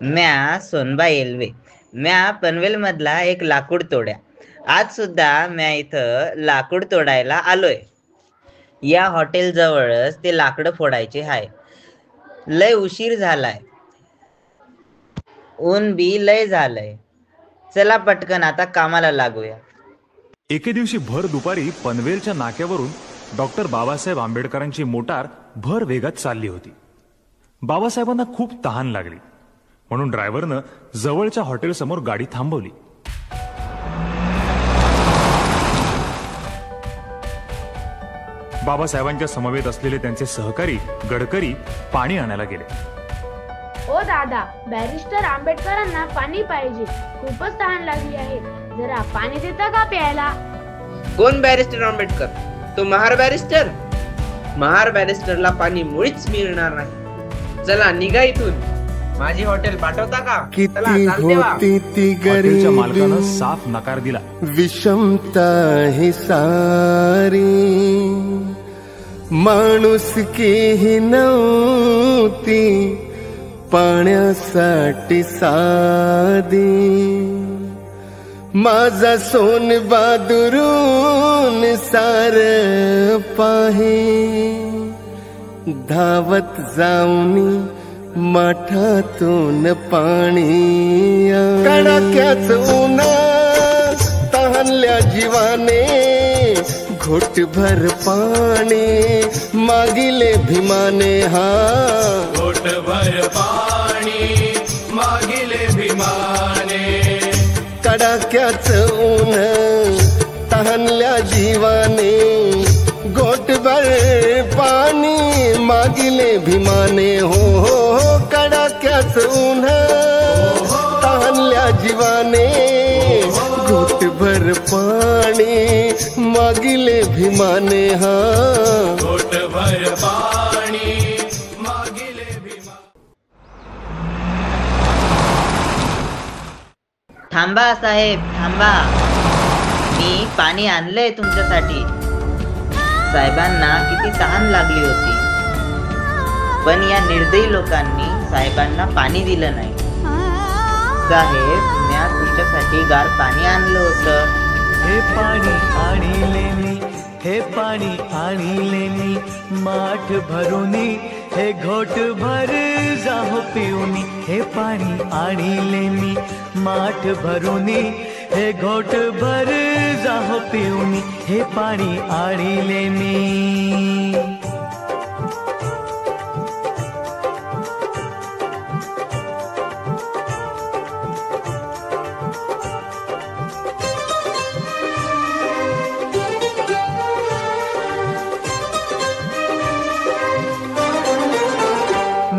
म्या सोनबा येलवे. म्या पनवेल मधला एक लाकूड तोड्या. आज सुद्धा म्या इथं लाकूड तोडायला आलोय. या हॉटेल जवळच ते लाकडं फोडायचे हाय. लय उशीर झालाय. ऊन बी लय झालंय. चला पटकन आता कामाला लागूया. एके दिवशी भर दुपारी पनवेलच्या नाक्यावरून डॉक्टर बाबासाहेब आंबेडकरांची मोटार भर वेगात चालली होती. बाबासाहेबांना खूप तहान लागली म्हणून ड्रायव्हरनं जवळच्या हॉटेलसमोर गाडी थांबवली. बाबासाहेबांच्या समवेत असलेले त्यांचे सहकारी गडकरी पाणी आणायला गेले. ओ दादा, बॅरिस्टर आंबेडकरांना पाणी पाहिजे, खूपच तहान लागली आहे, जरा पाणी देता का प्यायला? कोण बॅरिस्टर आंबेडकर? तो महार बॅरिस्टर? महार बॅरिस्टरला पाणी मुळीच मिळणार नाही. चला निघा इथून. माझी हॉटेल पाठवता का? किती होती ती हॉटेलच्या मालकानं गरीबी, साफ नकार दिला. विषमता ही सारी, माणुसकी ही नव्हती, पाण्यासाठी साधी. माझा सोन बादुरून सार पाहे, धावत जाऊनी माठातून पाणी. कडाक्याच उन्हात तहानल्या जीवाने, घोटभर पाणी मागिले भीमाने. हा घोटभर पाणी मागिले भीमाने. कडाक्याच ऊन तहानल्या जीवाने, घोटभर पाणी मागिले भीमाने. हो हो हो, कडाक्याच ऊन तहानल्या जीवाने, घोटभर पाणी मागिले भीमाने. हा घोटभर पाणी मागिले भीमा. थांबा साहेब, थांबा. मी पाणी आणलंय तुमच्यासाठी. साहेबांना किती तहान लागली होती, पण या निर्दयी लोकांनी साहेबांना पाणी दिलं नाही. साहेब, म्या तुमच्यासाठी गार पाणी आणलं होतं. हे पाणी आणले मी, हे पाणी आणले मी, माठ भरूनी, हे घोट भर जाहो पिऊनी. हे पाणी आणले मी, माठ भरूनी, हे घोट भर जाहो पिऊनी. हे पाणी आणले मी.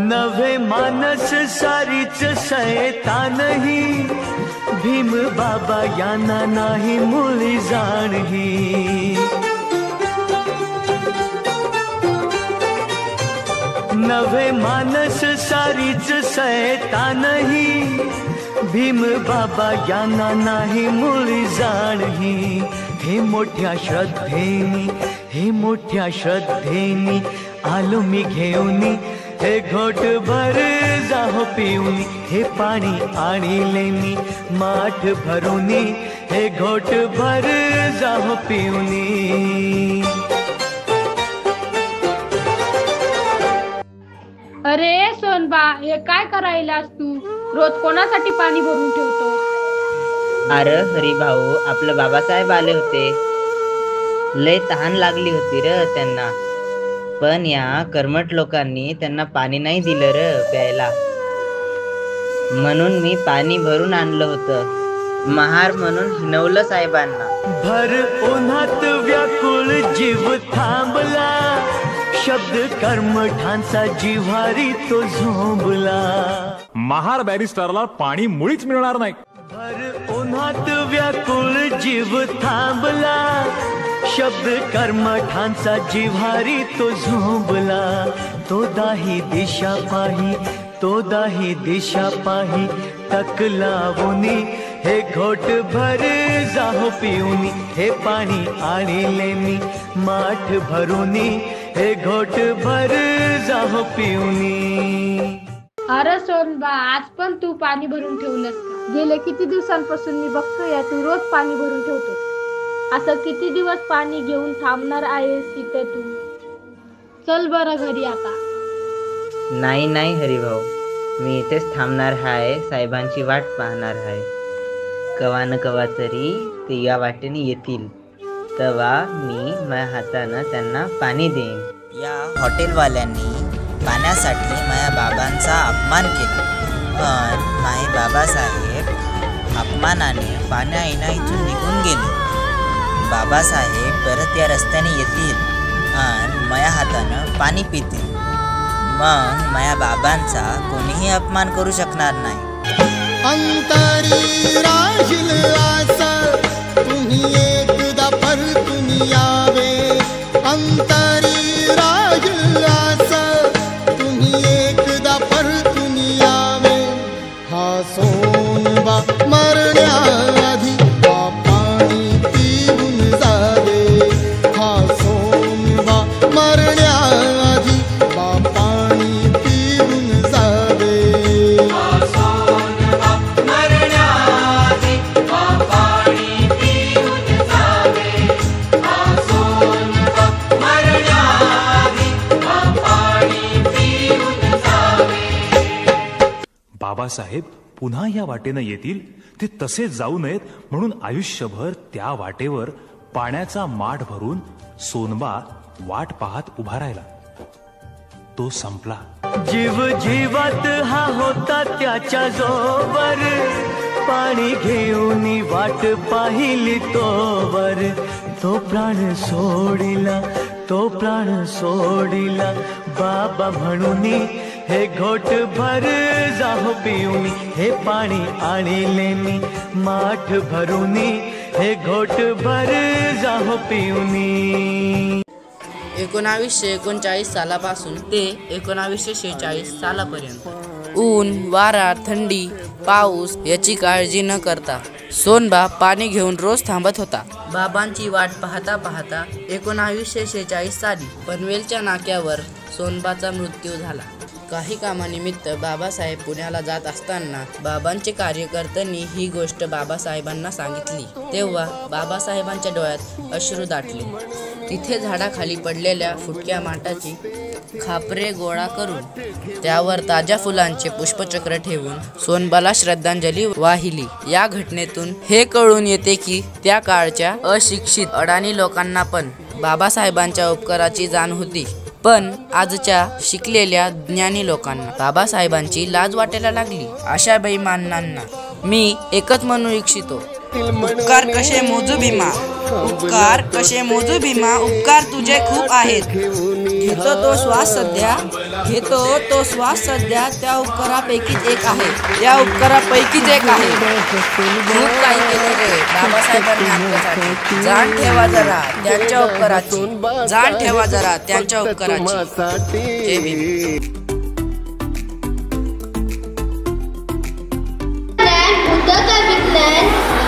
नवे मानस सारीच शैतानही, भीम बाबा यांना नाही मुळी जाणही. नवे मानस सारीच शैतानही, भीम बाबा यांना नाही मुळी जाणही. हे मोठ्या श्रद्धेनी, हे मोठ्या श्रद्धेनी आलो मी घेऊनी, हे घोट भर जाहो पिऊनी. हे पाणी आणले मी, माठ भरूनी, हे घोट भर जाहो पिऊनी. अरे सोनबा, हे काय करायलास तू? रोज कोणासाठी पाणी भरून ठेवतो? अरे हरिभाऊ, आपलं बाबासाहेब आले होते. लय तहान लागली होती र त्यांना, पण या कर्मठ लोकांनी त्यांना पाणी नाही दिलं र प्यायला. म्हणून मी पाणी भरून आणलं होतं. महार म्हणून हिनवलं साहेबांना. भर उन्हात व्याकुळ जीव थांबला, शब्द कर्मठांचा जिव्हारी तो झोंबला. महार बॅरिस्टरला पाणी मुळीच मिळणार नाही. भर उन्हात व्याकुळ जीव थांबला, शब्द कर्मठांचा जिव्हारी तो झोंबला. तो दाही दिशा पाही, तो दाही दिशा पाही, टक लावूनी, हे घोट भर जाहो पिऊनी. हे पाणी आणले मी, माठ भरूनी, हे घोट भर जाहो पिऊनी. अरे सोनबा, आज पण तू पाणी भरून ठेवलंस का? गेले किती दिवसांपासून मी बघतोय तू रोज पाणी भरून ठेवतो. असं किती दिवस पाणी घेऊन थांबणार आहेस इथे तू? चल बरं घरी आता. नाही नाही हरिभाऊ, मी इथेच थांबणार आहे, साहेबांची वाट पाहणार आहे. कवा न कवा तरी ते या वाटेने येतील, तेव्हा मी माझ्या हातानं त्यांना पाणी देईन. या हॉटेलवाल्यांनी पाण्यासाठी माझ्या बाबांचा अपमान केला, पण माझे बाबासाहेब अपमानाने पाण्याईना इथून निघून गेले. बाबासाहेब परत या रस्त्याने येतील आणि माझ्या हातानं पाणी पितील. मग माझ्या बाबांचा कोणीही अपमान करू शकणार नाही. अंतरी राहील आसा, तुम्ही एकदा परतून यावे. अंतरी राहील आसा, तुम्ही एकदा परतून यावे. हा सोनबा मरण्याआधी हा पाणी पिऊन जावे. हा सोनबा मरण्याआधी हा पाणी पिऊन जावे. बाबासाहेब पुन्हा या वाटेनं येतील, ते तसेच जाऊ नयेत म्हणून आयुष्यभर त्या वाटेवर पाण्याचा माठ भरून सोनबा वाट पाहत उभा राहिला. तो संपला. जीव जीवात हा होता त्याच्या जोवर, पाणी घेऊन वाट पाहिली तोवर. तो प्राण सोडिला, तो प्राण सोडिला, बाबा म्हणून हे घोट भर जाहो पिऊनी. हे पाणी आणले मी माठ भरूनी, हे घोट भर जाहो पिऊनी. 1939 सालापासून ते 1946 सालापर्यंत ऊन, वारा, थंडी, पाऊस याची काळजी न करता सोनबा पाणी घेऊन रोज थांबत होता. बाबांची वाट पाहता पाहता 1946 साली पनवेलच्या नाक्यावर सोनबाचा मृत्यू झाला. काही कामानिमित्त बाबासाहेब पुण्याला जात असताना बाबांचे कार्यकर्त्यांनी ही गोष्ट बाबासाहेबांना सांगितली. तेव्हा बाबासाहेबांच्या डोळ्यात अश्रू दाटले. तिथे झाडाखाली पडलेल्या फुटक्या माठाची खापरे गोळा करून त्यावर ताज्या फुलांचे पुष्पचक्र ठेवून सोनबाला श्रद्धांजली वाहिली. या घटनेतून हे कळून येते की त्या काळच्या अशिक्षित अडाणी लोकांना पण बाबासाहेबांच्या उपकाराची जाण होती, पण आजच्या शिकलेल्या ज्ञानी लोकांना बाबासाहेबांची लाज वाटायला लागली. अशा बेईमानांना मी एकच म्हणू इच्छितो, उपकार कसे मोजू भीमा, उपकार कसे मोजू भीमा, उपकार तुझे खूप आहेत. घेतो तो श्वास सध्या, घेतो तो श्वास सध्या, त्या उपकारापैकीच एक आहे, त्या उपकारापैकीच एक आहे. खूप काही केले रे बाबासाहेबांनी आपल्यासाठी. जाण ठेवा जरा त्यांच्या उपकाराची, जाण ठेवा जरा त्यांच्या उपकाराची. जय भीम.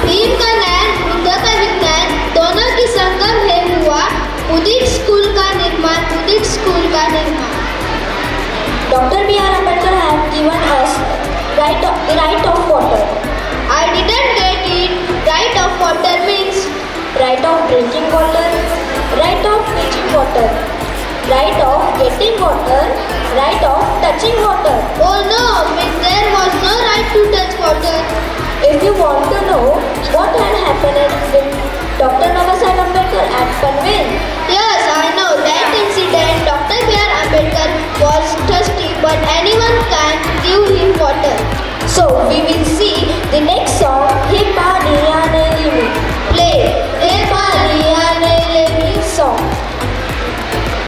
भीम का ज्ञान, बुद्ध का विज्ञान, दोनों की संगम है हुआ उदित स्कूल का निर्माण, उदित स्कूल का निर्माण. Dr. B.R. Ambedkar have given us right of water. I didn't get it. Right of water means right of drinking water, right of reaching water, right of getting water, right of touching water. Oh no, means there was no right to touch water. If you want to know what had happened with Dr. Babasaheb Ambedkar at Panvel, yes, I know that incident. Dr. B.R. Ambedkar was thirsty, but anyone can give him water. So we will